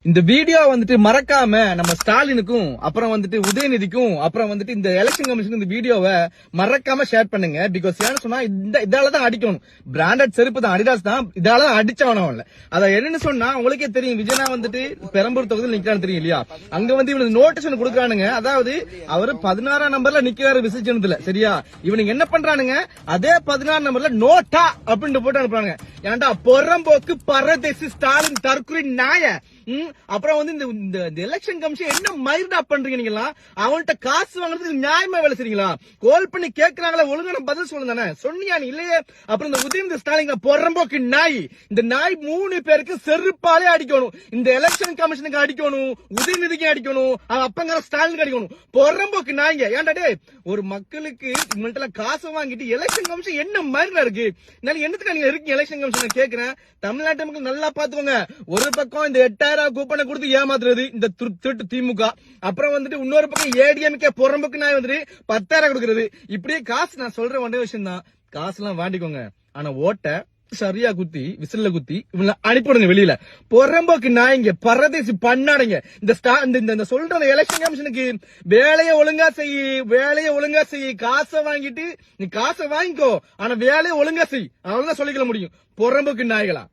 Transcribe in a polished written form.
இந்த வீடியோ வந்துட்டு மறக்காம நம்ம ஸ்டாலினுக்கும் அப்புறம் வந்துட்டு உதயநிதிக்கும் அப்புறம் வந்துட்டு இந்த எலெக்ஷன் கமிஷன் இந்த வீடியோவை மறக்காம ஷேர் பண்ணுங்க. பிகாஸ் ஏன்னு சொன்னா இதாலதான் அடிக்கணும். பிராண்டட் செருப்பு தான், அடிடாஸ் தான், இதாலதான் அடிச்சவனவன்ல. அத என்னன்னு சொன்னா உங்களுக்கே தெரியும். விஜயனா வந்துட்டு பெரம்பூர் தொகுதியில் நிக்கிறான்னு தெரியும் இல்லையா? அங்க வந்து இவனுக்கு நோட்டீஸ் ஒன்று கொடுக்குறானுங்க. அதாவது அவரு 16ஆம் நம்பர்ல நிக்கிறாரு விசர்ஜனத்துல, சரியா? இவனுக்கு என்ன பண்றானுங்க, அதே 16 நம்பர்ல நோட்டா அப்படின்னு போட்டு அனுப்புறாங்க. ஏன்டா பொறம்போக்கு பரதேசி ஸ்டாலின் தற்குறி நாய. அப்புறம் வந்து இந்த எலெக்ஷன் கமிஷன் என்ன மயிர்டா பண்றீங்க நீங்களா? அவன்கிட்ட காசு வாங்குறதுக்கு நியாயமா வேலை செய்றீங்களா? கோல் பண்ணி கேக்குறாங்களா, ஒழுங்கான பதில் சொல்லுங்க தானே. சொன்னியா நீ இல்லையே? அப்புறம் இந்த உதயநிதி ஸ்டாலின் பொறம்போக்கு நாய், இந்த நாய் 3 பேருக்கு செருப்பாலே அடிக்கணும். இந்த எலெக்ஷன் கமிஷனுக்கு அடிக்கணும், உதயநிதிக்கு அடிக்கணும், அப்பங்கிற ஸ்டாலினுக்கு அடிக்கணும். பொறம்போக்கு நாய்ங்க. ஏன்டா டே, ஒரு மக்களுக்கு இவங்கள்ட்ட காசு வாங்கிட்டு எலெக்ஷன் கமிஷன் என்ன மாதிரி இருக்கு? என்னத்துக்கு நீங்க இருக்கீங்க எலெக்ஷன் கமிஷன் கேக்குறேன். தமிழ்நாட்டு மக்கள் நல்லா பாத்துக்கோங்க. ஒரு பக்கம் இந்த 8000 கூப்பனை கொடுத்து ஏமாத்துறது இந்த திருட்டு திமுக, அப்புறம் வந்துட்டு இன்னொரு பக்கம் ஏடிஎம்கே பொறம்புக்கு நான் வந்துட்டு 10,000 கொடுக்கறது. இப்படியே காசு, நான் சொல்ற ஒன்றே விஷயம் தான், காசு எல்லாம் வாண்டிக்கோங்க. ஆனா ஓட்ட சரியா குத்தி விசில்ல குத்தி இவங்க அனுப்பிடுங்க வெளியில. பொறம்போக்கு நாய்ங்க, பரதேசி பண்ணாடுங்க. இந்த சொல்ற எலெக்ஷன் கமிஷனுக்கு வேலையை ஒழுங்கா செய், காசை வாங்கிட்டு நீ காசை வாங்கிக்கோ, ஆனா வேலையை ஒழுங்கா செய். அவ்வளவுதான் சொல்லிக்கல முடியும். பொறம்போக்கு நாய்களா.